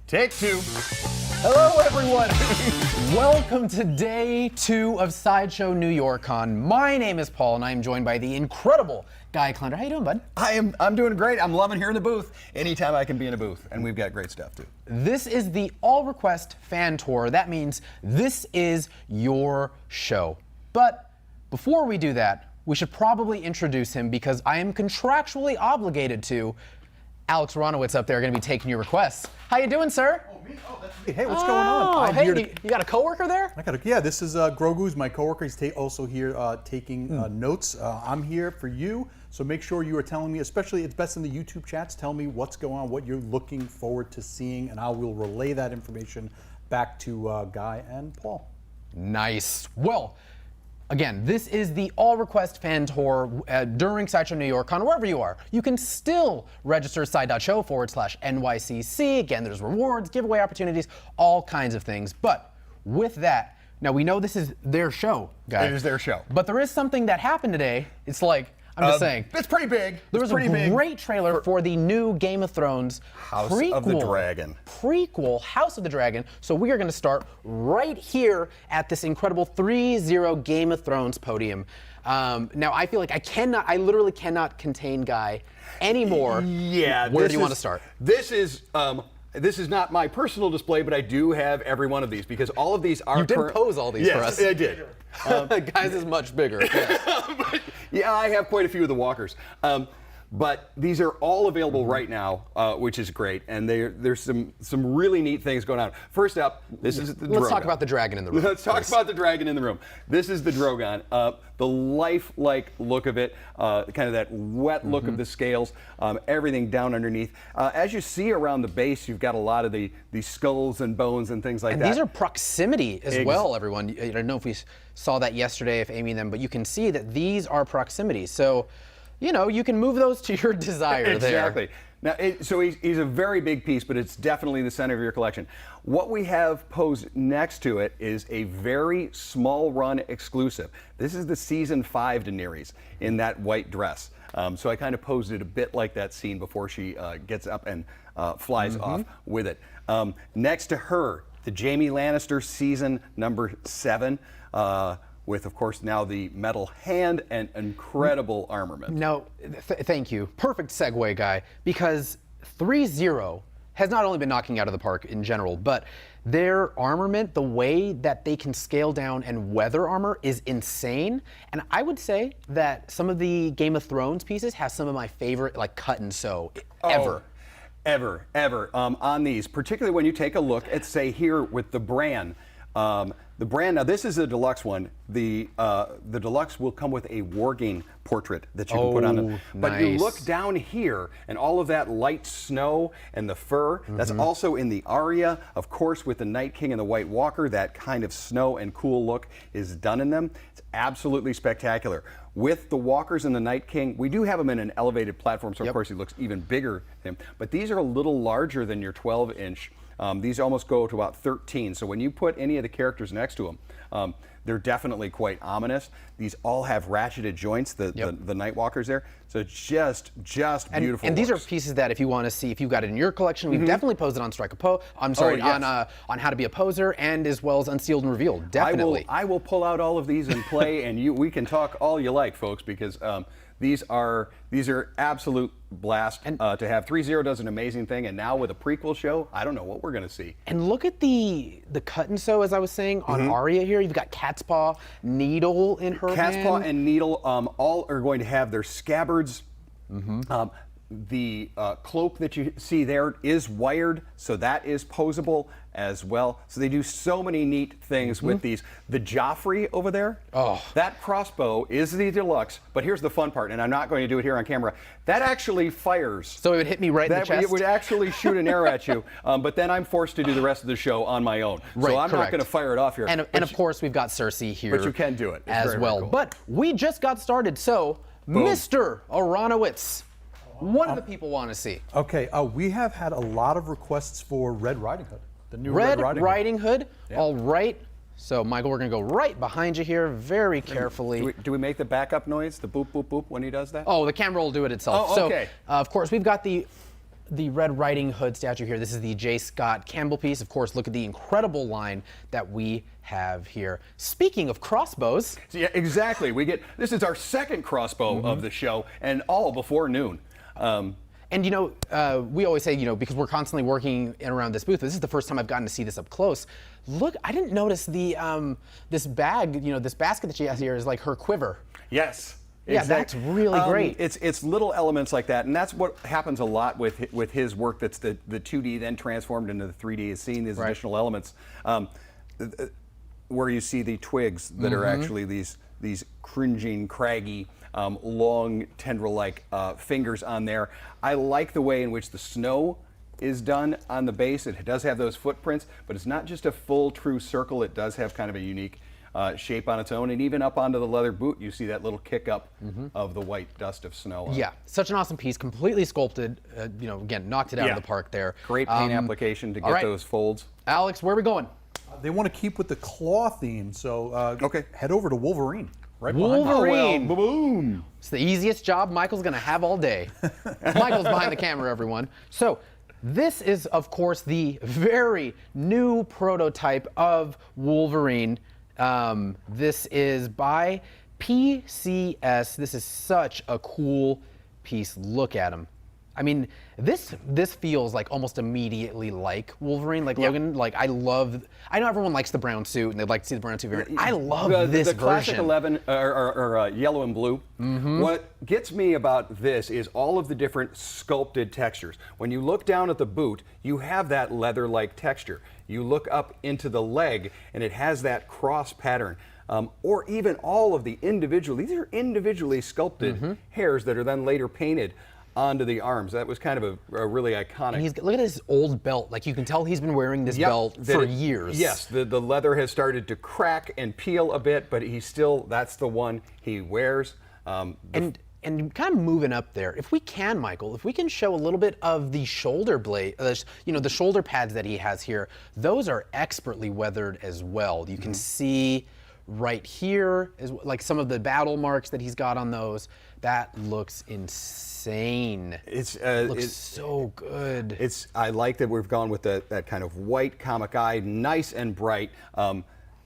Take two. Hello, everyone. Welcome to day 2 of Sideshow New York Con. My name is Paul, and I am joined by the incredible Guy Clunder. How you doing, bud? I'm doing great. I'm loving here in the booth. Anytime I can be in a booth, and we've got great stuff too. This is the All Request Fan Tour. That means this is your show. But before we do that, we should probably introduce him because I am contractually obligated to. Alex Ronowitz up there going to be taking your requests. How you doing, sir? Oh, me? Oh, that's me. Hey, what's going on? Hey, you got a coworker there? Yeah, this is Grogu's, my coworker. He's also here taking notes. I'm here for you, so make sure you are telling me, especially it's best in the YouTube chats, tell me what's going on, what you're looking forward to seeing, and I will relay that information back to Guy and Paul. Nice. Well, again, this is the All Request Fan Tour during Sideshow New York Con, wherever you are. You can still register side.show/NYCC. Again, there's rewards, giveaway opportunities, all kinds of things. But with that, now we know this is their show, guys. It is their show. But there is something that happened today. It's like, I'm just saying. It's pretty big. There was a great trailer for the new Game of Thrones House of the Dragon. Prequel, House of the Dragon. So we are going to start right here at this incredible 3-0 Game of Thrones podium. Now I feel like I literally cannot contain Guy anymore. Yeah. Where do you want to start? This is not my personal display, but I do have every one of these because all of these are. You did pose all these for us. Yes, I did. Guys is much bigger. Yes. Yeah, I have quite a few of the walkers. But these are all available right now, which is great, and there's some really neat things going on. First up, this is the Drogon. Let's talk about the dragon in the room. Let's talk about the dragon in the room. This is the Drogon. The lifelike look of it, kind of that wet look of the scales, everything down underneath. As you see around the base, you've got a lot of the skulls and bones and things like that. And these are proximity as well, everyone. I don't know if we saw that yesterday, if Amy and them, but you can see that these are proximity. So, you know, you can move those to your desire exactly. there. Now, so he's a very big piece, but it's definitely the center of your collection. What we have posed next to it is a very small run exclusive. This is the Season 5 Daenerys in that white dress. So I kind of posed it a bit like that scene before she gets up and flies off with it. Next to her, the Jaime Lannister Season number 7. With, of course, now the metal hand and incredible armament. No, thank you. Perfect segue, Guy, because 3-0 has not only been knocking out of the park in general, but their armament, the way that they can scale down and weather armor is insane. And I would say that some of the Game of Thrones pieces have some of my favorite, like, cut and sew ever. Ever. On these, particularly when you take a look at, say, here with the Bran. The Bran, now this is a deluxe one. The deluxe will come with a Wargame portrait that you can put on it. But you look down here, and all of that light snow and the fur, that's also in the Arya. Of course, with the Night King and the White Walker, that kind of snow and cool look is done in them. It's absolutely spectacular. With the Walkers and the Night King, we do have him in an elevated platform, so of course he looks even bigger than him. But these are a little larger than your 12-inch. These almost go to about 13. So when you put any of the characters next to them, they're definitely quite ominous. These all have ratcheted joints, the Nightwalkers there. So just beautiful. And these are pieces that if you want to see, if you've got it in your collection, we've definitely posted on Strike a Pose. I'm sorry, on How to Be a Poser, and as well as Unsealed and Revealed. Definitely. I will pull out all of these and play, and we can talk all you like, folks, because these are absolute blast. To have 3-0 does an amazing thing, and now with a prequel show, I don't know what we're going to see. And look at the cut and sew, as I was saying, on Arya here. You've got Cat's Paw, Needle in her hand. Cat's Paw and Needle all are going to have their scabbards. The cloak that you see there is wired, so that is posable as well. So they do so many neat things with these. The Joffrey over there, that crossbow is the deluxe, but here's the fun part, and I'm not going to do it here on camera. That actually fires. So it would hit me right in the chest? It would actually shoot an arrow at you, but then I'm forced to do the rest of the show on my own. Right, so I'm not going to fire it off here. And of course, we've got Cersei here. But you can do it. It's as very, well. very cool. But we just got started, so Boom. Mr. Aronowitz, what do the people want to see? Okay, we have had a lot of requests for Red Riding Hood, the new Red Riding Hood. Yeah. All right. So, Michael, we're going to go right behind you here very carefully. Do we make the backup noise, the boop, boop, boop, when he does that? Oh, the camera will do it itself. Oh, okay. So, of course, we've got the Red Riding Hood statue here. This is the J. Scott Campbell piece. Of course, look at the incredible line that we have here. Speaking of crossbows. Yeah, exactly. This is our second crossbow of the show, and all before noon. And you know, we always say, you know, because we're constantly working in around this booth, this is the first time I've gotten to see this up close. Look, I didn't notice the this bag, you know, this basket that she has here is like her quiver. Yes. Yeah, that's really great. It's little elements like that, and that's what happens a lot with his work. That's the 2D then transformed into the 3D. Is seeing these additional elements, where you see the twigs that are actually these cringing, craggy, long tendril-like fingers on there. I like the way in which the snow is done on the base. It does have those footprints, but it's not just a full true circle. It does have kind of a unique shape on its own, and even up onto the leather boot, you see that little kick up of the white dust of snow. Yeah, such an awesome piece, completely sculpted. You know, again, knocked it out of the park there. Great paint application to get those folds. Alex, where are we going? They want to keep with the claw theme, so Okay. head over to Wolverine. Right Wolverine. Boom. It's the easiest job Michael's going to have all day. Michael's behind the camera, everyone. So this is, of course, the very new prototype of Wolverine. This is by PCS. This is such a cool piece. Look at him. I mean, this feels like almost immediately like Wolverine, like Logan. Like I know everyone likes the brown suit and they'd like to see the brown suit variant. I love this the classic version. 11 or yellow and blue. What gets me about this is all of the different sculpted textures. When you look down at the boot, you have that leather-like texture. You look up into the leg, and it has that cross pattern. Or even all of the these are individually sculpted hairs that are then later painted onto the arms. That was kind of a really iconic. And look at his old belt. Like you can tell he's been wearing this belt for years. Yes, the leather has started to crack and peel a bit, but that's the one he wears. And kind of moving up there, if we can, Michael, if we can show a little bit of the shoulder blade, you know, the shoulder pads that he has here, those are expertly weathered as well. You can see right here, like some of the battle marks that he's got on those. That looks insane. It looks so good. I like that we've gone with that kind of white comic eye, nice and bright.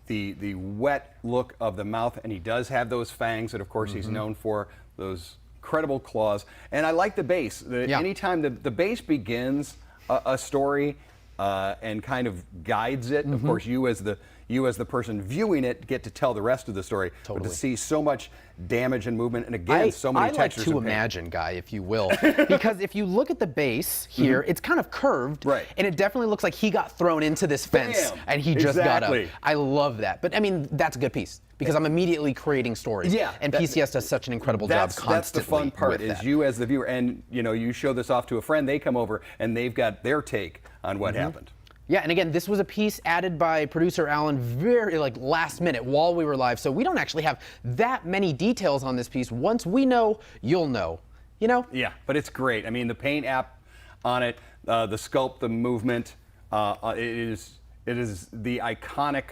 The wet look of the mouth, and he does have those fangs that, of course, he's known for. Those incredible claws. And I like the base. Anytime the base begins a story and kind of guides it, of course, you as the person viewing it get to tell the rest of the story. Totally. But to see so much damage and movement, and again, so many textures. I like to imagine, Guy, if you will, because if you look at the base here, it's kind of curved, and it definitely looks like he got thrown into this fence and he just got up. I love that. But I mean, that's a good piece because I'm immediately creating stories. Yeah, and PCS does such an incredible job constantly. That's the fun part is you as the viewer, and you know, you show this off to a friend, they come over and they've got their take on what happened. Yeah, and again, this was a piece added by producer Alan very last minute while we were live, so we don't actually have that many details on this piece. Once we know, you'll know. You know? Yeah, but it's great. I mean, the paint app on it, the sculpt, the movement, it is the iconic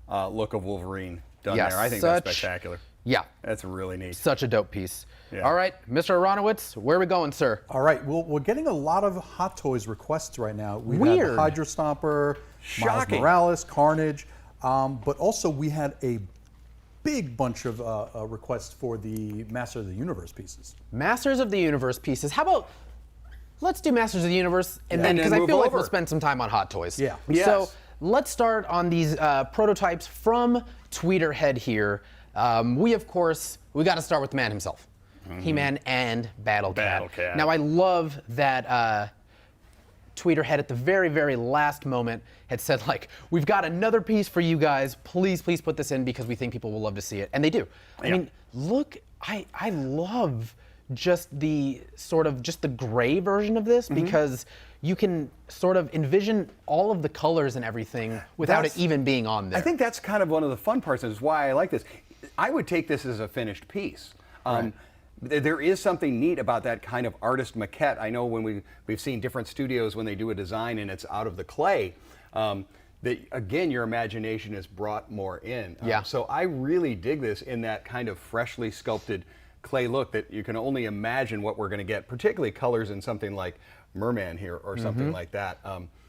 look of Wolverine done there. I think that's spectacular. Yeah. That's really neat. Such a dope piece. Yeah. All right, Mr. Aronowitz, where are we going, sir? All right, well, we're getting a lot of Hot Toys requests right now. We Weird. had Hydra Stomper, Miles Shocking. Morales, Carnage, but also we had a big bunch of requests for the Master of the Universe pieces. Masters of the Universe pieces. How about, let's do Masters of the Universe, and then, then because I move feel like over. we'll spend some time on Hot Toys. Yeah. Yes. So let's start on these prototypes from Tweeterhead here. We, of course, we got to start with the man himself. He-Man and Battle Cat. Now, I love that Tweeterhead at the very, very last moment had said, like, we've got another piece for you guys. Please, please put this in because we think people will love to see it. And they do. I mean, look, I love just the gray version of this because you can sort of envision all of the colors and everything without it even being on there. I think that's kind of one of the fun parts, and is why I like this. I would take this as a finished piece. There is something neat about that kind of artist maquette. I know when we've seen different studios when they do a design and it's out of the clay, that again your imagination is brought more in. Yeah. So I really dig this in that kind of freshly sculpted clay look that you can only imagine what we're going to get, particularly colors in something like Merman here or something like that.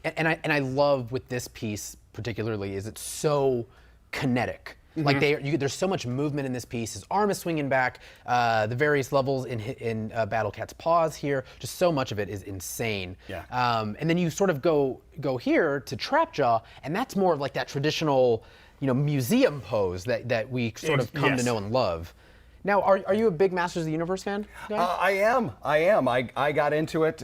And I love with this piece particularly is it's so kinetic. Like there's so much movement in this piece. His arm is swinging back. The various levels in Battle Cat's paws here, just so much of it is insane. Yeah. And then you sort of go here to Trapjaw, and that's more of like that traditional, museum pose that we sort of come to know and love. Now, are you a big Masters of the Universe fan, guy? I am. I got into it.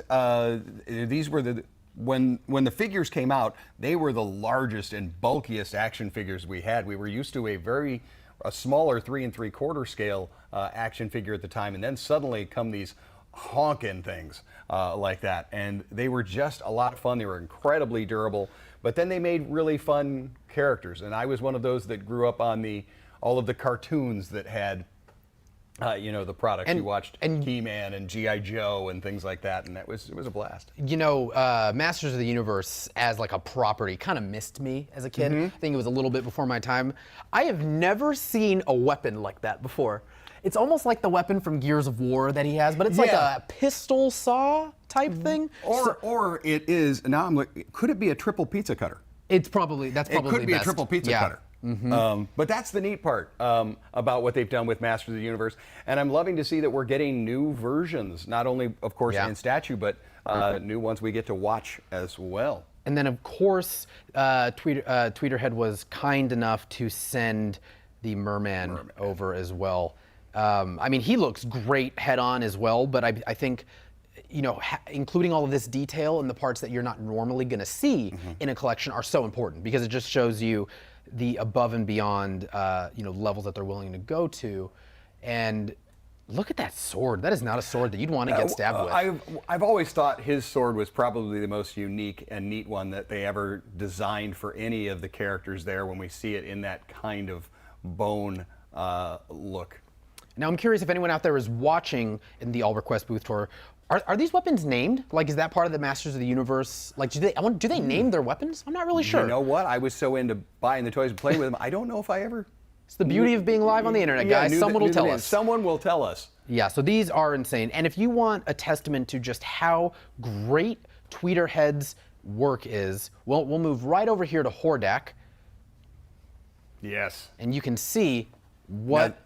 These were when the figures came out, they were the largest and bulkiest action figures we had. We were used to a smaller 3 3/4 scale action figure at the time, and then suddenly come these honking things like that, and they were just a lot of fun. They were incredibly durable, but then they made really fun characters, and I was one of those that grew up on all of the cartoons that had the products. You watched He-Man and G.I. Joe and things like that, and it was a blast. Masters of the Universe as like a property kind of missed me as a kid. I think it was a little bit before my time. I have never seen a weapon like that before. It's almost like the weapon from Gears of War that he has, but it's like a pistol saw type thing. Or it is, now I'm like, could it be a triple pizza cutter? That's probably It could be best. a triple pizza cutter. But that's the neat part about what they've done with Masters of the Universe. And I'm loving to see that we're getting new versions, not only, of course, in statue, but new ones we get to watch as well. And then, of course, Tweeterhead was kind enough to send the Merman over as well. I mean, he looks great head on as well, but I think, including all of this detail and the parts that you're not normally going to see in a collection are so important because it just shows you the above and beyond, levels that they're willing to go to. And look at that sword. That is not a sword that you'd want to get stabbed with. I've always thought his sword was probably the most unique and neat one that they ever designed for any of the characters there when we see it in that kind of bone look. Now, I'm curious if anyone out there is watching in the All Request booth tour. Are these weapons named? Like, is that part of the Masters of the Universe? Like, do they name their weapons? I'm not really sure. You know what? I was so into buying the toys and playing with them, I don't know if I ever... It's the beauty of being live on the internet, guys. Someone will tell us. Someone will tell us. Yeah, so these are insane. And if you want a testament to just how great Tweeterhead's work is, we'll move right over here to Hordak. Yes. And you can see what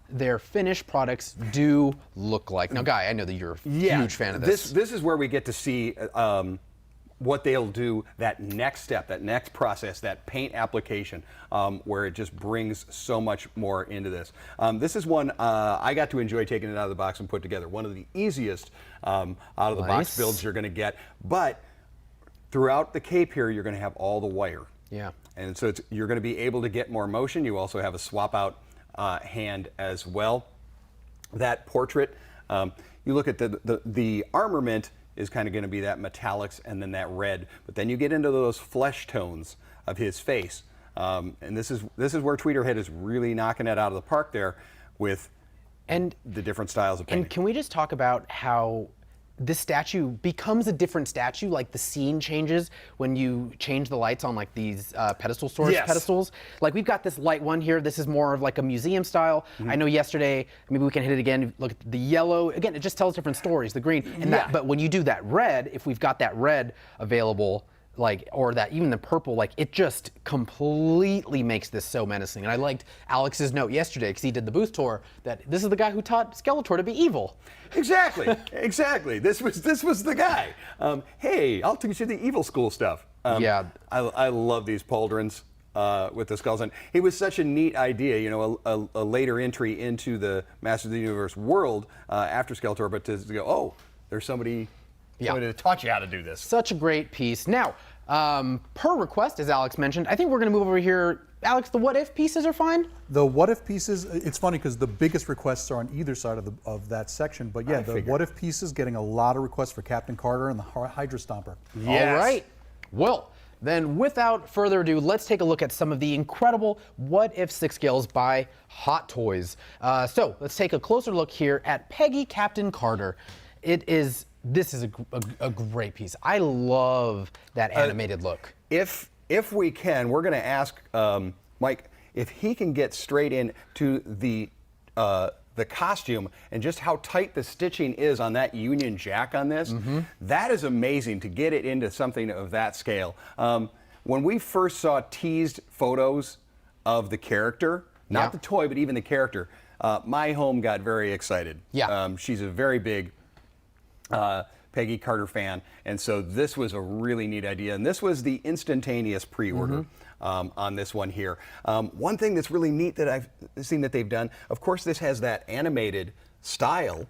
their finished products do look like. Now, Guy, I know that you're a huge fan of this. This is where we get to see what they'll do, that next step, that next process, that paint application, where it just brings so much more into this. This is one I got to enjoy taking it out of the box and put together. One of the easiest out of the box builds you're going to get. But throughout the cape here, you're going to have all the wire. Yeah. And so you're going to be able to get more motion. You also have a swap out hand as well. That portrait, you look at the armament is kind of going to be that metallics and then that red, but then you get into those flesh tones of his face, and this is where Tweeterhead is really knocking it out of the park there with the different styles of painting. And can we just talk about how this statue becomes a different statue, like the scene changes when you change the lights on like these pedestal storage pedestals. Like we've got this light one here. This is more of like a museum style. I know yesterday, maybe we can hit it again. Look at the yellow. Again, it just tells different stories. The green and that. But when you do that red, if we've got that red available, like, or that even the purple, like it just completely makes this so menacing. And I liked Alex's note yesterday because he did the booth tour that this is the guy who taught Skeletor to be evil. Exactly, exactly. This was the guy. Hey, I'll teach you the evil school stuff. I love these pauldrons with the skulls on. It was such a neat idea, you know, a later entry into the Masters of the Universe world after Skeletor, but to go, oh, there's somebody to taught you how to do this. Such a great piece. Now, per request, as Alex mentioned, I think we're going to move over here. Alex, the what if pieces are fine? The what if pieces, it's funny because the biggest requests are on either side of that section. But yeah, the what if pieces getting a lot of requests for Captain Carter and the Hydra Stomper. Yes. All right. Well, then without further ado, let's take a look at some of the incredible what if 6 scales by Hot Toys. So let's take a closer look here at Peggy Captain Carter. This is a great piece. I love that animated look. If if we can, we're going to ask Mike if he can get straight into the costume and just how tight the stitching is on that Union Jack on this. That is amazing to get it into something of that scale. When we first saw teased photos of the character, not the toy, but even the character, my home got very excited. Yeah. She's a very big Peggy Carter fan, and so this was a really neat idea. And this was the instantaneous pre-order on this one here. One thing that's really neat that I've seen that they've done, of course, this has that animated style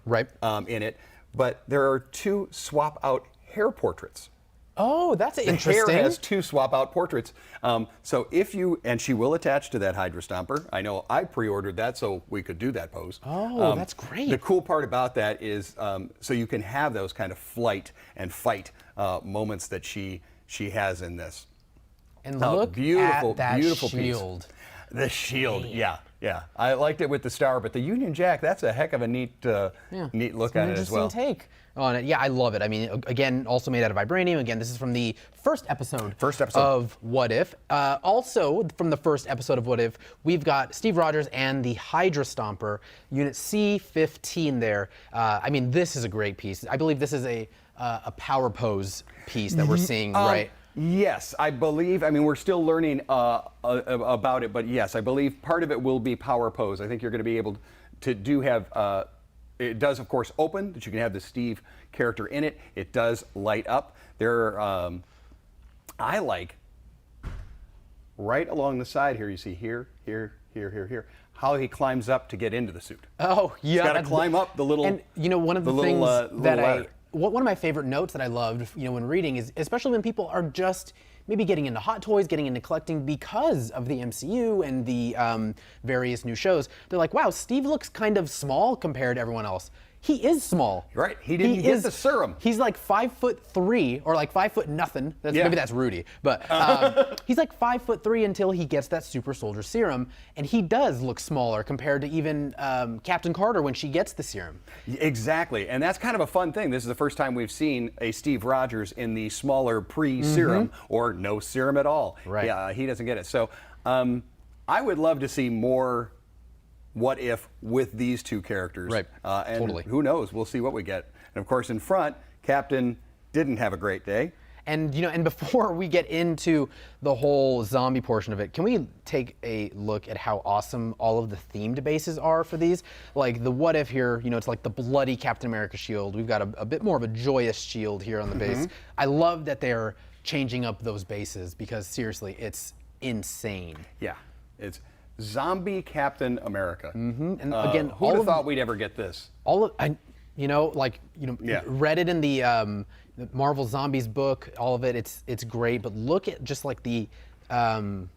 in it, but there are 2 swap-out hair portraits. Oh, that's The interesting. hair has 2 swap-out portraits. So if you, and she will attach to that Hydra Stomper. I know I pre-ordered that so we could do that pose. Oh, that's great. The cool part about that is so you can have those kind of flight and fight moments that she has in this. And look beautiful, at that beautiful shield. piece. The shield, yeah. I liked it with the star, but the Union Jack, that's a heck of a neat neat look at it as well. Interesting take on it. Yeah, I love it. I mean, again, also made out of vibranium. Again, this is from the first episode of What If. Also, from the first episode of What If, we've got Steve Rogers and the Hydra Stomper, Unit C-15 there. I mean, this is a great piece. I believe this is a power pose piece that we're seeing, right? Yes, I believe. I mean, we're still learning about it, but yes, I believe part of it will be power pose. I think you're going to be able to have. It does, of course, open, that you can have the Steve character in it. It does light up. There, I like right along the side here. You see here, how he climbs up to get into the suit. Oh, yeah. He's got to climb up the little. And you know, one of the things that one of my favorite notes that I loved, when reading is, especially when people are just maybe getting into hot toys, getting into collecting because of the MCU and the various new shows, they're like, wow, Steve looks kind of small compared to everyone else. He is small. Right. He didn't get the serum. He's like 5'3" or like 5 foot nothing. Maybe that's Rudy, but he's like 5'3" until he gets that super soldier serum, and he does look smaller compared to even Captain Carter when she gets the serum. Exactly, and that's kind of a fun thing. This is the first time we've seen a Steve Rogers in the smaller pre-serum or no serum at all. Right. Yeah, he doesn't get it. So I would love to see more What If with these 2 characters. Right. And totally. who knows? We'll see what we get. And of course, in front, Captain didn't have a great day. And and before we get into the whole zombie portion of it, can we take a look at how awesome all of the themed bases are for these? Like the What If here, it's like the bloody Captain America shield. We've got a bit more of a joyous shield here on the base. I love that they're changing up those bases because seriously, it's insane. Yeah, it's Zombie Captain America. And again, who would have thought we'd ever get this? Read it in the Marvel Zombies book, all of it. It's great, but look at just like the again,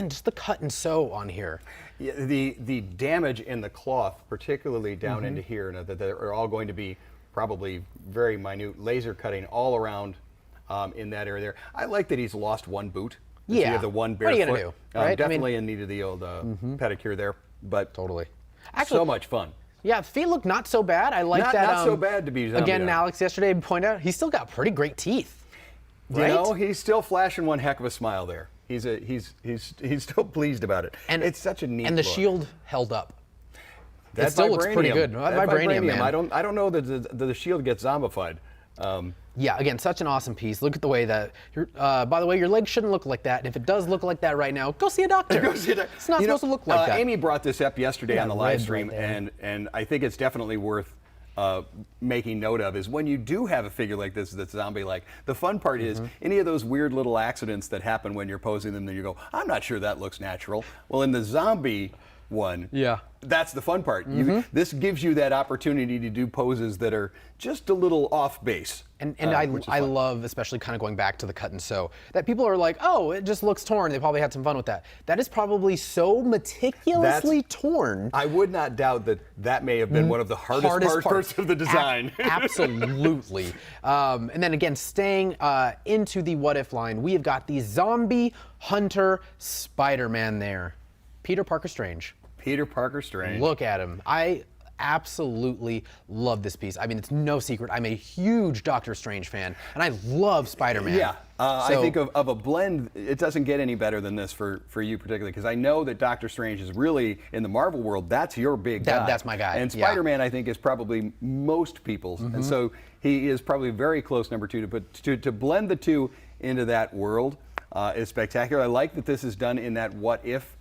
just the cut and sew on here. Yeah, the damage in the cloth, particularly down into here, that they're all going to be probably very minute laser cutting all around in that area there. I like that he's lost one boot. Yeah. You have the one bare What are you foot. gonna do, right? Definitely in need of the old pedicure there, but Totally. Actually, so much fun. Yeah, feet look not so bad. I like that. Not so bad to be zombie. Again, Alex yesterday pointed out he's still got pretty great teeth. Right? He's still flashing one heck of a smile there. He's still pleased about it. And it's such a neat And the look. shield held up. That it still looks pretty good. That vibranium, man. I don't know that the shield gets zombified. Yeah, again, such an awesome piece. Look at the way that, by the way, your leg shouldn't look like that. And if it does look like that right now, go see a doctor. Go see a doctor. It's not supposed to look like that. Amy brought this up yesterday on the live stream, right and I think it's definitely worth making note of, is when you do have a figure like this that's zombie-like, the fun part is any of those weird little accidents that happen when you're posing them, then you go, I'm not sure that looks natural. Well, in the zombie one, that's the fun part. This gives you that opportunity to do poses that are just a little off base. And I love, especially kind of going back to the cut and sew, that people are like, oh, it just looks torn. They probably had some fun with that. That is probably so meticulously torn. I would not doubt that may have been one of the hardest parts of the design. Absolutely. And then again, staying into the What If line, we have got the Zombie Hunter Spider-Man there. Peter Parker Strange. Peter Parker Strange. Look at him. absolutely love this piece. I mean, it's no secret. I'm a huge Doctor Strange fan, and I love Spider-Man. Yeah, I think of a blend, it doesn't get any better than this for you particularly, because I know that Doctor Strange is really, in the Marvel world, that's your big guy. That's my guy. And Spider-Man, I think, is probably most people's, and so he is probably very close number 2. But to blend the two into that world is spectacular. I like that this is done in that what-if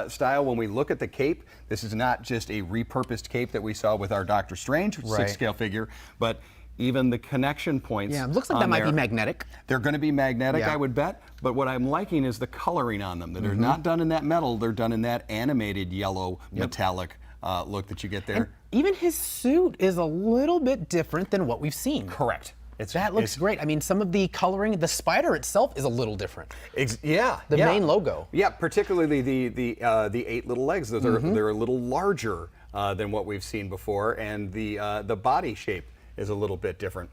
style. When we look at the cape, this is not just a repurposed cape that we saw with our Doctor Strange 6-scale figure, but even the connection points. Yeah, it looks like that might be magnetic. They're going to be magnetic, Yeah. I would bet. But what I'm liking is the coloring on them. They're not done in that metal. They're done in that animated yellow metallic look that you get there. And even his suit is a little bit different than what we've seen. Correct. That looks great. I mean, some of the coloring, the spider itself is a little different. Yeah. The main logo. Yeah, particularly the 8 little legs. Those are they're a little larger than what we've seen before, and the body shape is a little bit different.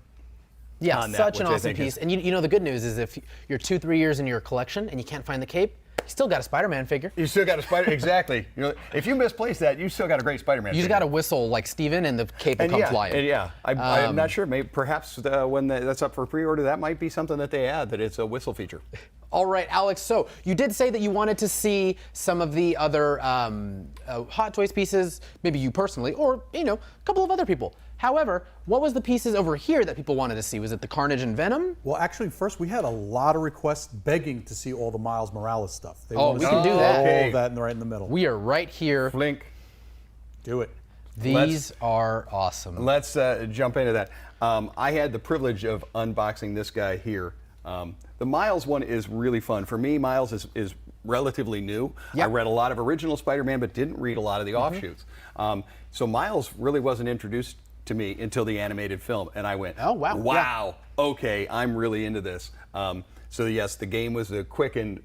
Yeah, on that, such an which I awesome think piece. is- And you know the good news is if you're 2-3 years into your collection and you can't find the cape, you still got a Spider-Man figure. You still got a Spider, exactly. You know, if you misplace that, you still got a great Spider-Man. You just got to whistle like Steven and the cape will come flying. I'm not sure. Maybe perhaps when that's up for pre-order, that might be something that they add. That it's a whistle feature. All right, Alex, so you did say that you wanted to see some of the other Hot Toys pieces, maybe you personally, or, a couple of other people. However, what was the pieces over here that people wanted to see? Was it the Carnage and Venom? Well, actually, first we had a lot of requests begging to see all the Miles Morales stuff. They Oh, want to we can see do that. All Okay. of that right in the middle. We are right here. Flink. Do it. These are awesome. Let's jump into that. I had the privilege of unboxing this guy here. The Miles one is really fun. For me, Miles is relatively new. Yep. I read a lot of original Spider-Man, but didn't read a lot of the offshoots. So Miles really wasn't introduced to me until the animated film, and I went, Oh, wow. wow, okay, I'm really into this. So yes, the game was a quick and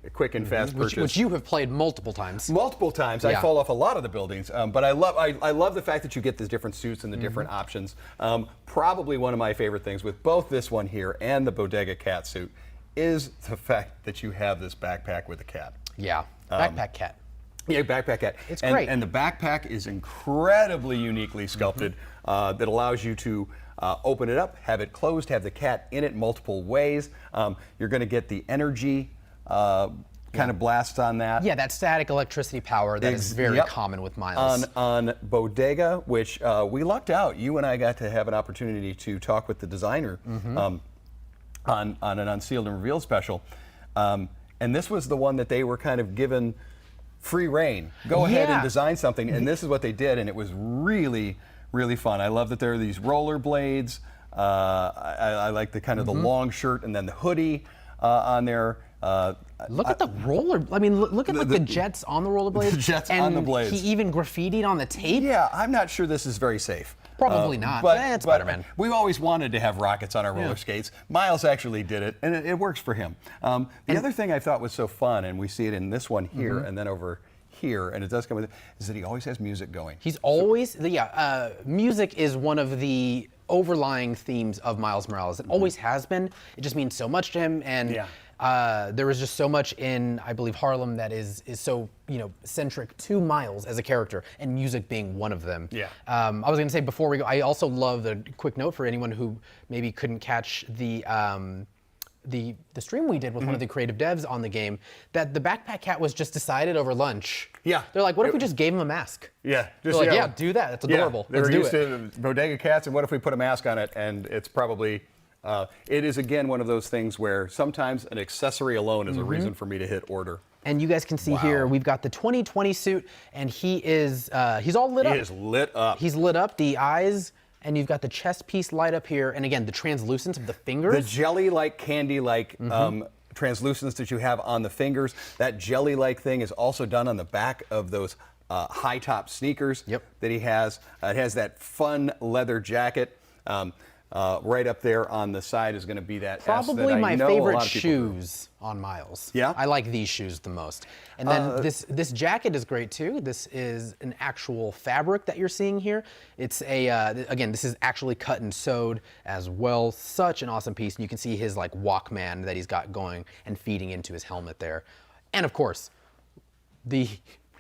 fast purchase. Which you have played multiple times. Multiple times. I Yeah. fall off a lot of the buildings, but I love the fact that you get the different suits and the different options. Probably one of my favorite things with both this one here and the Bodega Cat suit is the fact that you have this backpack with a cat. Yeah, backpack cat. Yeah, backpack cat. It's great. And the backpack is incredibly uniquely sculpted that allows you to open it up, have it closed, have the cat in it multiple ways. You're going to get the energy kind of blasts on that. Yeah, that static electricity power that is very Yep. common with Miles. On Bodega, which we lucked out. You and I got to have an opportunity to talk with the designer on an Unsealed and Revealed special. And this was the one that they were kind of given free reign. Go ahead and Yeah. design something. And this is what they did, and it was really, really fun. I love that there are these roller blades. I like the kind of the long shirt and then the hoodie on there. Look at the roller. I mean, look at like the jets on the rollerblades. The jets and on the blades. He even graffitied on the tape. Yeah, I'm not sure this is very safe. Probably not. But, It's but Spider-Man. we've always wanted to have rockets on our roller skates. Miles actually did it, and it works for him. The other thing I thought was so fun, and we see it in this one here and then over here, and it does come with it, is that he always has music going. He's always, music is one of the overlying themes of Miles Morales. It always has been. It just means so much to him, and there was just so much in, I believe, Harlem that is so centric to Miles as a character, and music being one of them. Yeah. I was going to say before we go, I also love the quick note for anyone who maybe couldn't catch the stream we did with one of the creative devs on the game, that the backpack cat was just decided over lunch. Yeah. They're like, what if we just gave him a mask? Yeah, They're like, yeah, do that. That's adorable. They Let's were do used it. to Bodega Cats, and what if we put a mask on it? And it's probably, it is again one of those things where sometimes an accessory alone is a reason for me to hit order. And you guys can see here, we've got the 2020 suit, and he is, he's all lit up. He is lit up. He's lit up, the eyes, and you've got the chest piece light up here, and again, the translucence of the fingers. The jelly-like, candy-like translucence that you have on the fingers, that jelly-like thing is also done on the back of those high-top sneakers that he has. It has that fun leather jacket. Right up there on the side is going to be that S Probably that I my know a favorite lot of people do. shoes on Miles. Yeah? I like these shoes the most. And then this jacket is great too. This is an actual fabric that you're seeing here. It's a, again, this is actually cut and sewed as well. Such an awesome piece. And you can see his like Walkman that he's got going and feeding into his helmet there. And of course, the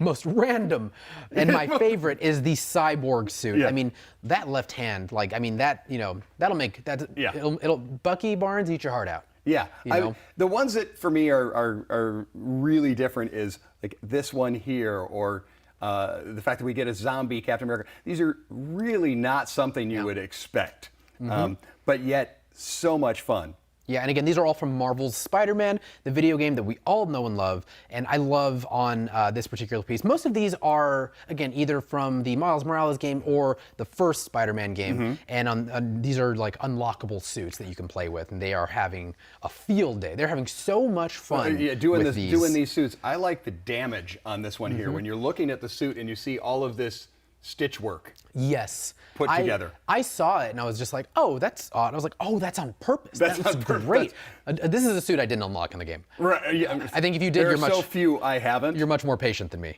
most random. And my favorite is the Cyborg Suit. Yeah. I mean, that left hand, like, I mean, that, you know, that'll make, that, Yeah. it'll Bucky Barnes, eat your heart out. Yeah, You know? the ones that for me are really different is like this one here, or the fact that we get a zombie Captain America. These are really not something you would expect, but yet so much fun. Yeah, and again, these are all from Marvel's Spider-Man, the video game that we all know and love. And I love on this particular piece, most of these are, again, either from the Miles Morales game or the first Spider-Man game. And these are like unlockable suits that you can play with, and they are having a field day. They're having so much fun doing with these. doing these suits. I like the damage on this one here. When you're looking at the suit and you see all of this stitch work. Yes. Put together. I saw it and I was just like, oh, that's odd. I was like, oh, that's on purpose. That's That's on purpose. great. This is a suit I didn't unlock in the game. Right. Yeah. I think if you did, there you're are much so few I haven't. You're much more patient than me.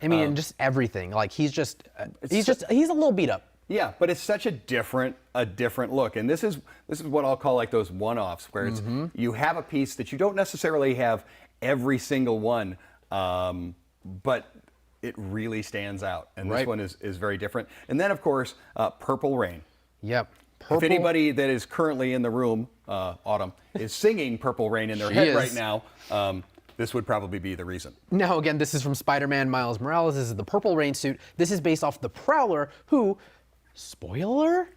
I mean, and just everything. Like he's a little beat up. Yeah, but it's such a different look, and this is what I'll call like those one-offs, where it's you have a piece that you don't necessarily have every single one, but it really stands out, and this one is very different. And then of course, Purple Rain. Yep. Purple. If anybody that is currently in the room, Autumn, is singing Purple Rain in their She head is. right now, this would probably be the reason. Now again, this is from Spider-Man Miles Morales. This is the Purple Rain suit. This is based off the Prowler, who, spoiler,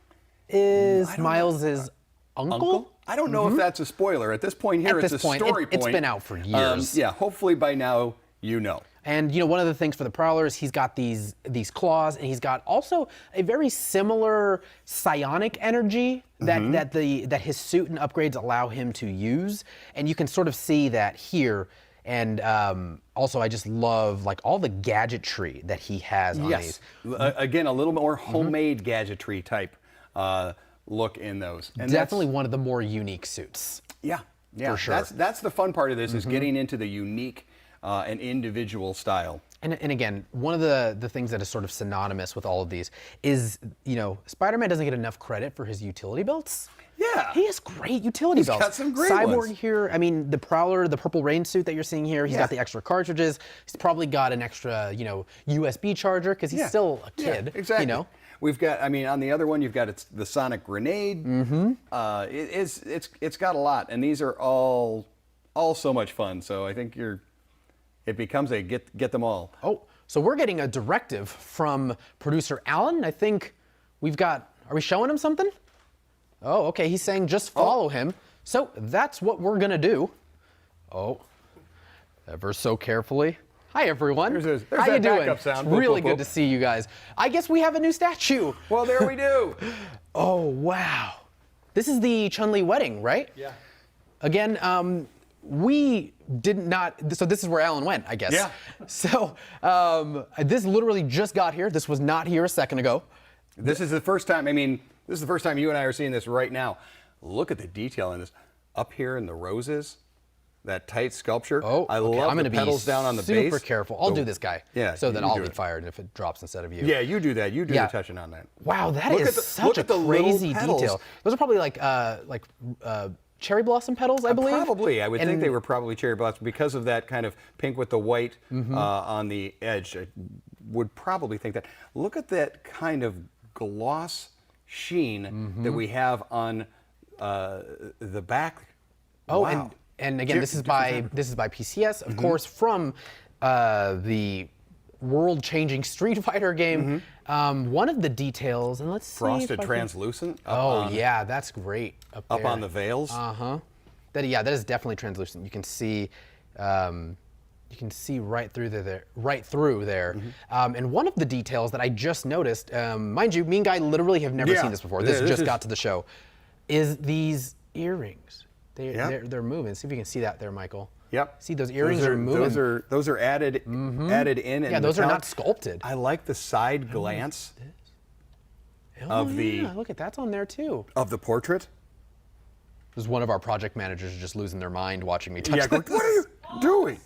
is Miles's uncle? I don't know if that's a spoiler. At this point here, At it's this a point, story it's point. been out for years. Yeah, hopefully by now you know. And you know, one of the things for the Prowler is he's got these claws, and he's got also a very similar psionic energy that his suit and upgrades allow him to use, and you can sort of see that here. And also, I just love like all the gadgetry that he has on these. Again, a little more homemade gadgetry type look in those. And Definitely one of the more unique suits. Yeah, For sure. That's the fun part of this is getting into the unique and individual style. And again, one of the things that is sort of synonymous with all of these is, you know, Spider-Man doesn't get enough credit for his utility belts. Yeah. He has great utility belts. got some great Cyborg ones. here, I mean, the Prowler, the Purple Rain suit that you're seeing here, he's got the extra cartridges. He's probably got an extra, you know, USB charger because he's still a kid. Yeah, exactly. You know? We've got, I mean, on the other one, you've got the sonic grenade. It's got a lot, and these are all so much fun. So I think it becomes a get them all. Oh, so we're getting a directive from producer Alan. I think we've got, are we showing him something? Oh, okay, he's saying just follow him. So that's what we're gonna do. Oh, ever so carefully. Hi everyone. There's How you that doing? backup sound. It's Whoop, really whoop, good whoop. to see you guys. I guess we have a new statue. Well, there we do. Oh, wow. This is the Chun-Li Wedding, right? Yeah. Again, we did not, so this is where Alan went, I guess. Yeah. So this literally just got here. This was not here a second ago. This is the first time, I mean, this is the first time you and I are seeing this right now. Look at the detail in this. Up here in the roses, that tight sculpture. Oh, I okay. love I'm the gonna pedals be down on the base. super careful. I'll do this guy. Yeah, So that you I'll do get it. fired if it drops instead of you. Yeah, you do that. You do Yeah. the touching on that. Wow, that Look is at the- such look a at the little crazy pedals. detail. Those are probably like cherry blossom petals, I believe. Probably. I would think And- they were probably cherry blossom because of that kind of pink with the white on the edge. I would probably think that. Look at that kind of gloss sheen that we have on the back. Oh, Wow. and again, this is by PCS, of course, from the world-changing Street Fighter game. One of the details, and let's see. Frosted if I can- translucent. Up Oh on, yeah, that's great. Up Up there. on the veils. That is definitely translucent. You can see. Right through there. And one of the details that I just noticed, mind you, me and Guy literally have never Yeah. seen this before. Yeah, This this just is- got to the show. Is these earrings? Yep. They're moving. See if you can see that there, Michael. Yep. See those earrings are moving. Those are added added in. Yeah, and those are metallic. not sculpted. I like the side glance Oh, of the- yeah, look at that's on there too. of the portrait. This is one of our project managers just losing their mind watching me touch Yeah, this. going, what are you doing?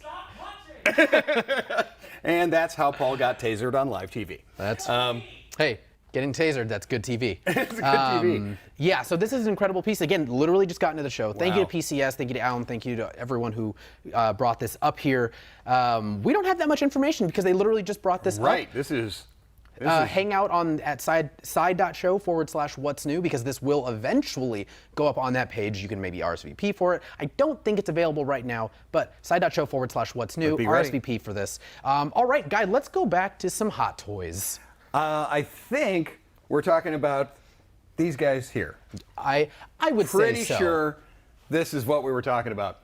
And that's how Paul got tasered on live TV. That's hey, getting tasered, that's good TV. It's good TV. Yeah, so this is an incredible piece. Again, literally just got into the show. Thank you Wow. to PCS, thank you to Alan, thank you to everyone who brought this up here. We don't have that much information because they literally just brought this up. Right. This is. Hang out at side.show/what's new because this will eventually go up on that page. You can maybe RSVP for it. I don't think it's available right now, but side.show/what's new, Be ready. RSVP for this. All right, Guy, let's go back to some Hot Toys. I think we're talking about these guys here. I would Pretty say so. sure this is what we were talking about.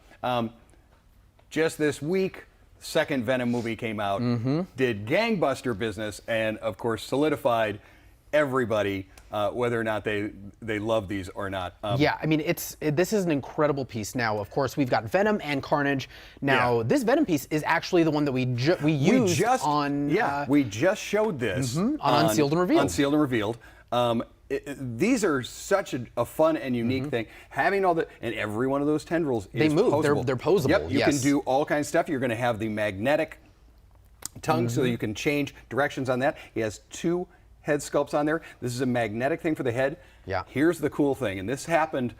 Just this week, second Venom movie came out, did gangbuster business, and of course solidified everybody whether or not they love these or not. Yeah, I mean, this is an incredible piece. Now, of course, we've got Venom and Carnage. Now, Yeah. this Venom piece is actually the one that we used on we just showed this on Unsealed and Revealed. Unsealed and Revealed. These are such a fun and unique thing. Having all and every one of those tendrils is move. posable. They're posable, Yep, you can yes. do all kinds of stuff. You're going to have the magnetic tongue so that you can change directions on that. He has 2 head sculpts on there. This is a magnetic thing for the head. Yeah. Here's the cool thing, and this happened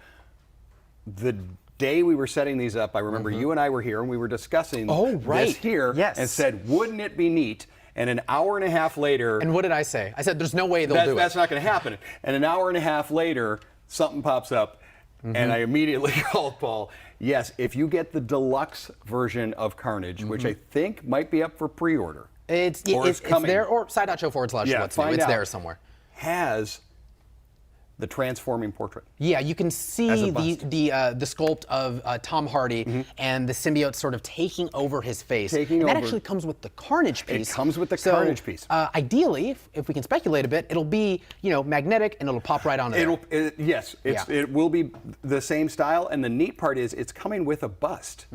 the day we were setting these up. I remember you and I were here and we were discussing this here Yes. and said, wouldn't it be neat? And an hour and a half later, And what did I say? I said, there's no way they'll do that's it. not going to happen. And an hour and a half later, something pops up, and I immediately called Paul. Yes, if you get the deluxe version of Carnage, which I think might be up for pre-order, It's or it's coming. there, or side.show/what's new. It's find out. there somewhere. has the transforming portrait. Yeah, you can As see a bust. the sculpt of Tom Hardy and the symbiote sort of taking over his face. Taking and that over. actually comes with the Carnage piece. comes with the So, Carnage piece. Ideally, if we can speculate a bit, it'll be magnetic and it'll pop right onto there. Yes, Yeah. it will be the same style, and the neat part is it's coming with a bust.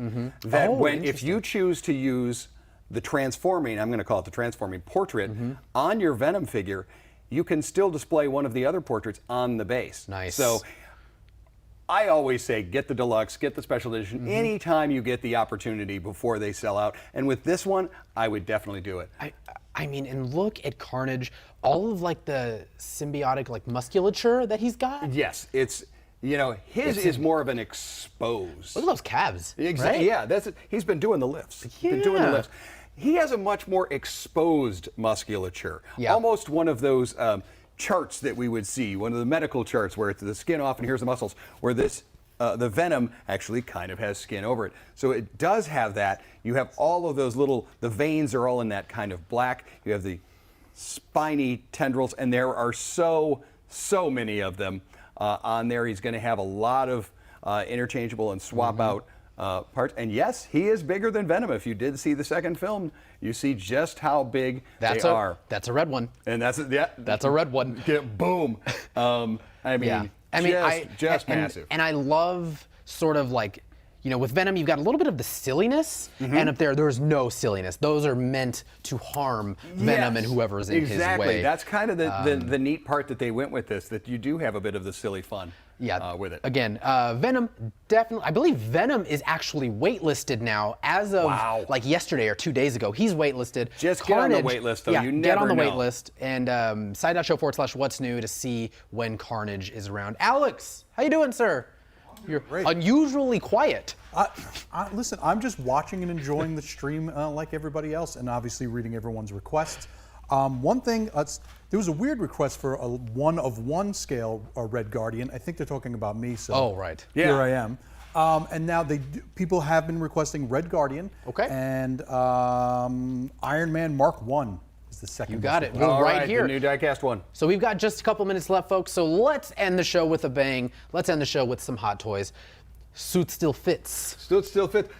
That Oh, if you choose to use the transforming, I'm going to call it the transforming portrait, on your Venom figure, you can still display one of the other portraits on the base. Nice. So I always say get the deluxe, get the special edition anytime you get the opportunity before they sell out. And with this one, I would definitely do it. I mean, and look at Carnage, all of the symbiotic musculature that he's got. Yes, it's his is more of an exposed. Look at those calves. Exactly. Right? Yeah, that's it. He's been doing the lifts. He's been doing the Yeah. lifts. He has a much more exposed musculature. Yeah. Almost one of those charts that we would see, one of the medical charts where it's the skin off and here's the muscles, where this the Venom actually kind of has skin over it. So it does have that. You have all of those the veins are all in that kind of black. You have the spiny tendrils, and there are so many of them on there. He's going to have a lot of interchangeable and swap out parts. And yes, he is bigger than Venom. If you did see the second film, you see just how big they are. That's a red one. And that's a red one. Boom. I mean, just massive. And I love sort of with Venom, you've got a little bit of the silliness, and up there's no silliness. Those are meant to harm Venom and whoever's in his way. Exactly. That's kind of the neat part that they went with this, that you do have a bit of the silly fun with it. Again, Venom definitely. I believe Venom is actually waitlisted now as of yesterday or 2 days ago. He's waitlisted. Just get on the wait list, though. Yeah, You get on never the wait know. list and side.show/what's new to see when Carnage is around. Alex, how you doing, sir? You're Great. unusually quiet. Listen, I'm just watching and enjoying the stream like everybody else, and obviously reading everyone's requests. One thing, there was a weird request for a 1/1 scale Red Guardian. I think they're talking about me, so Oh, right. here Yeah. I am. And now people have been requesting Red Guardian. Okay. And Iron Man Mark 1 is the second. You got it. request. We're All right here. the new diecast one. So we've got just a couple minutes left, folks. So let's end the show with a bang. Let's end the show with some Hot Toys. Suit still fits. Still fit.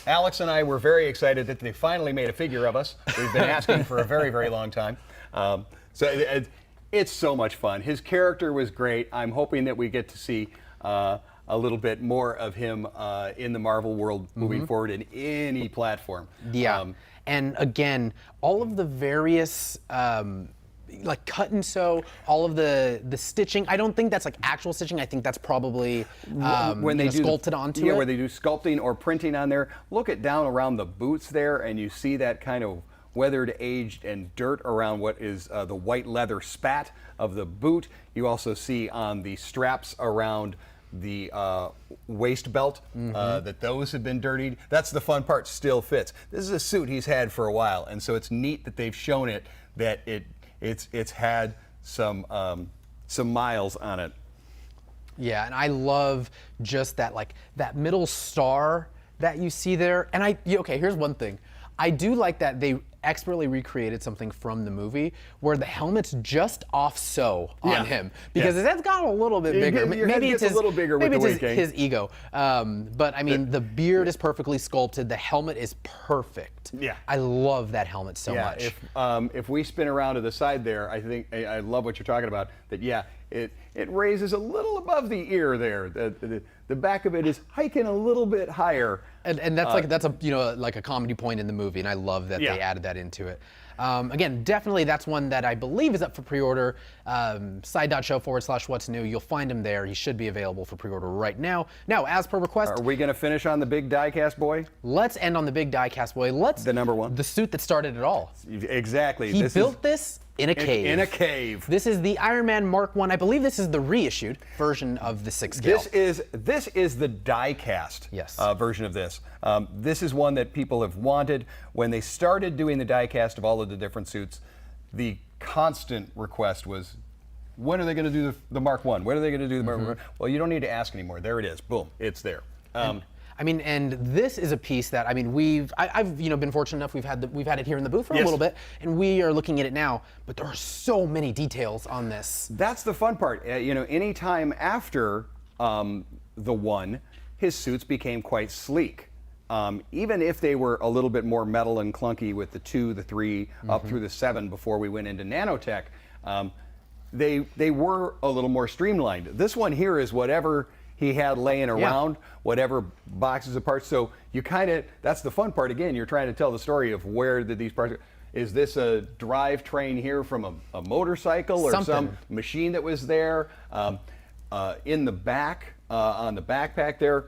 Alex and I were very excited that they finally made a figure of us. We've been asking for a very, very long time. It's so much fun. His character was great. I'm hoping that we get to see a little bit more of him in the Marvel world moving forward in any platform. Yeah. And again, all of the various cut and sew, all of the stitching. I don't think that's actual stitching. I think that's probably when they do sculpted onto it. where they do sculpting or printing on there. Look at down around the boots there, and you see that kind of weathered, aged, and dirt around what is the white leather spat of the boot. You also see on the straps around the waist belt that those have been dirtied. That's the fun part, still fits. This is a suit he's had for a while, and so it's neat that they've shown it that it's had some miles on it. Yeah, and I love just that, like, that middle star that you see there. And okay, here's one thing. I do like that they expertly recreated something from the movie where the helmet's just off on him, because his head's got a little bit bigger. Maybe it's a little bigger with the weight gain. His ego. But I mean, the beard is perfectly sculpted. The helmet is perfect. Yeah, I love that helmet so much. If we spin around to the side there, I think I love what you're talking about. That it raises a little above the ear there. The back of it is hiking a little bit higher. And that's a comedy point in the movie, and I love that they added that into it. Again, definitely that's one that I believe is up for pre-order. Side.show/what's new. You'll find him there. He should be available for pre-order right now. Now, as per request, are we going to finish on the big die-cast boy? Let's end on the big die-cast boy. The number one. The suit that started it all. Exactly. He built this in a cave. In a cave. This is the Iron Man Mark I. I believe this is the reissued version of the 6 scale. This is the die-cast version of this. This is one that people have wanted. When they started doing the die-cast of all of the different suits, the constant request was, when are they going to do the Mark I? When are they going to do the Mark I? Well, you don't need to ask anymore. There it is. Boom. It's there. And this is a piece that I've been fortunate enough. We've had it here in the booth for a little bit, and we are looking at it now. But there are so many details on this. That's the fun part. Any time after the one, his suits became quite sleek. Even if they were a little bit more metal and clunky with the 2, the 3, up through the 7 before we went into nanotech, they were a little more streamlined. This one here is whatever he had laying around, whatever boxes of parts. So you that's the fun part again. You're trying to tell the story of where did these parts. Is this a drivetrain here from a motorcycle or some machine that was there? In the back, on the backpack there,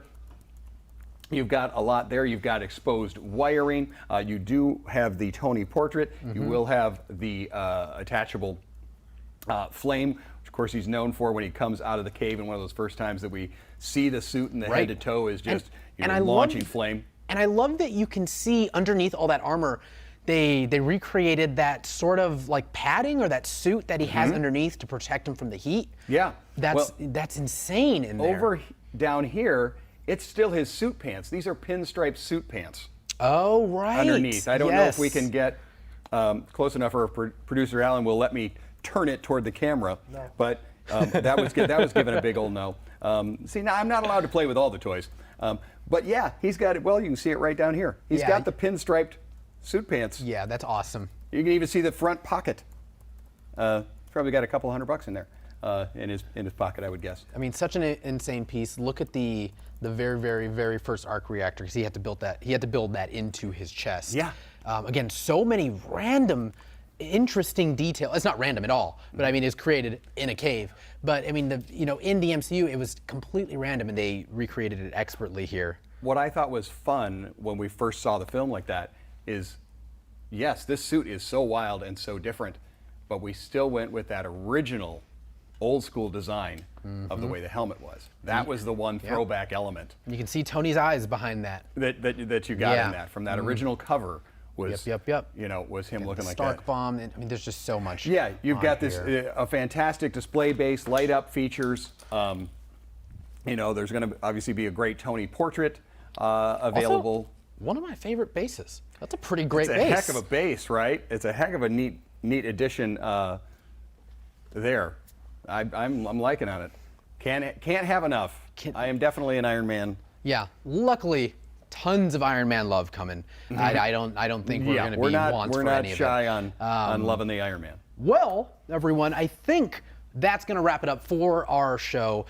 you've got a lot there. You've got exposed wiring. You do have the Tony portrait. You will have the attachable flame. Of course, he's known for when he comes out of the cave, and one of those first times that we see the suit and the head to toe is just launching flame. And I love that you can see underneath all that armor, they recreated that sort of like padding or that suit that he has underneath to protect him from the heat. Yeah, that's insane in there. Over down here, it's still his suit pants. These are pinstripe suit pants. Oh, right. Underneath. I don't know if we can get close enough, or if producer Alan will let me turn it toward the camera, but that was given a big old no. See, now I'm not allowed to play with all the toys, but yeah, he's got it. Well, you can see it right down here. He's got the pinstriped suit pants. Yeah, that's awesome. You can even see the front pocket. He's probably got a couple $100 in there in his pocket, I would guess. I mean, such an insane piece. Look at the very, very, very first arc reactor, because he had to build that. He had to build that into his chest. Yeah. Again, so many random, interesting detail. It's not random at all, but I mean, it's created in a cave. But I mean, in the MCU, it was completely random, and they recreated it expertly here. What I thought was fun when we first saw the film like that is, yes, this suit is so wild and so different, but we still went with that original old school design of the way the helmet was. That was the one throwback element. You can see Tony's eyes behind that. That you got in that from that original cover. Was, was him looking like that. Stark bomb. I mean, there's just so much. Yeah, you've got this a fantastic display base, light up features. There's going to obviously be a great Tony portrait available. Also, one of my favorite bases. That's a pretty great base. It's a heck of a base, right? It's a heck of a neat addition there. I'm liking on it. Can't have enough. I am definitely an Iron Man. Yeah, luckily. Tons of Iron Man love coming. I don't think we're going to be wants for any of it. We're not shy on loving the Iron Man. Well, everyone, I think that's going to wrap it up for our show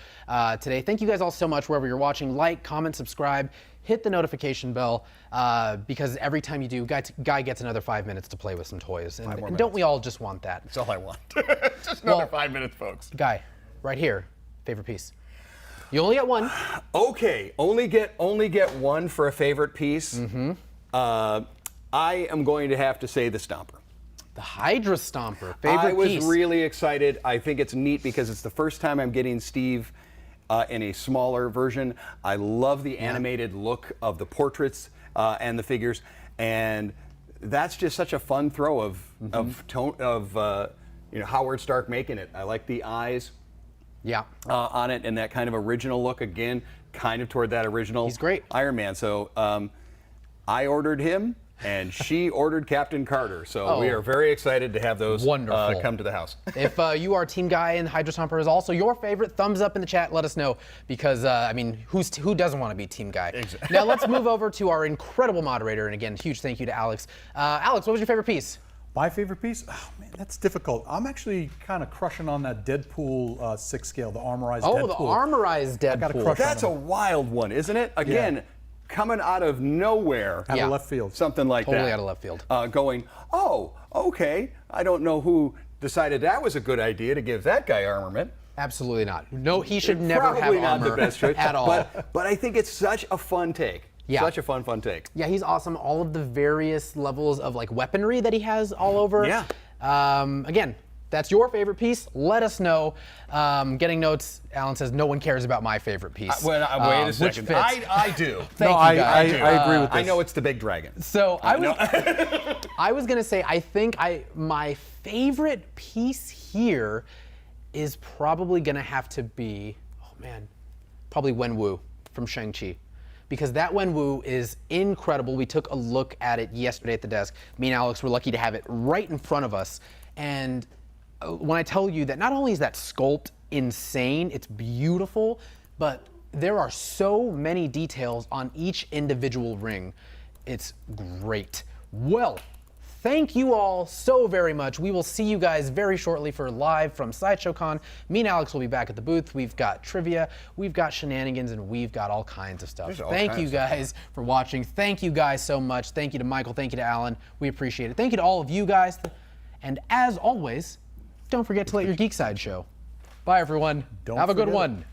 today. Thank you guys all so much wherever you're watching. Like, comment, subscribe, hit the notification bell, because every time you do, Guy gets another 5 minutes to play with some toys. And don't we all just want that? That's all I want. Just another 5 minutes, folks. Guy, right here, favorite piece. You only get one. Okay, only get one for a favorite piece. I am going to have to say the Stomper. The Hydra Stomper, favorite I was piece. really excited. I think it's neat because it's the first time I'm getting Steve in a smaller version. I love the animated look of the portraits and the figures, and that's just such a fun throw of Howard Stark making it. I like the eyes. Yeah. On it, and that kind of original look again, kind of toward that original. He's great. Iron Man. So I ordered him, and she ordered Captain Carter. So we are very excited to have those Wonderful. come to the house. If you are Team Guy and Hydra Stomper is also your favorite, thumbs up in the chat. Let us know because I mean, who doesn't want to be Team Guy? Exactly. Now let's move over to our incredible moderator, and again, huge thank you to Alex. Alex, what was your favorite piece? My favorite piece? Oh man, that's difficult. I'm actually kind of crushing on that Deadpool 6 scale, the armorized Deadpool. Oh, the armorized Deadpool. gotta crush That's a wild one, isn't it? Again, coming out of nowhere. Out of left field. Something like that. Totally out of left field. Going, oh, okay. I don't know who decided that was a good idea to give that guy armament. Absolutely not. No, he should never Probably have not armor the best choice at all. But I think it's such a fun take. Yeah. Such a fun take. Yeah, he's awesome. All of the various levels of like weaponry that he has all over. Yeah. Again, that's your favorite piece. Let us know. Getting notes. Alan says no one cares about my favorite piece. Wait a second. Which fits. I do. Thank you, I guys. agree with this. I know it's the big dragon. So I was gonna say I think my favorite piece here is probably gonna have to be probably Wenwu from Shang Chi. Because that Wenwu is incredible. We took a look at it yesterday at the desk. Me and Alex were lucky to have it right in front of us. And when I tell you that not only is that sculpt insane, it's beautiful, but there are so many details on each individual ring. It's great. Well, thank you all so very much. We will see you guys very shortly for live from Sideshow Con. Me and Alex will be back at the booth. We've got trivia, we've got shenanigans, and we've got all kinds of stuff. Thank you guys for watching. Thank you guys so much. Thank you to Michael. Thank you to Alan. We appreciate it. Thank you to all of you guys. And as always, don't forget to let your geek side show. Bye, everyone. Have a good one.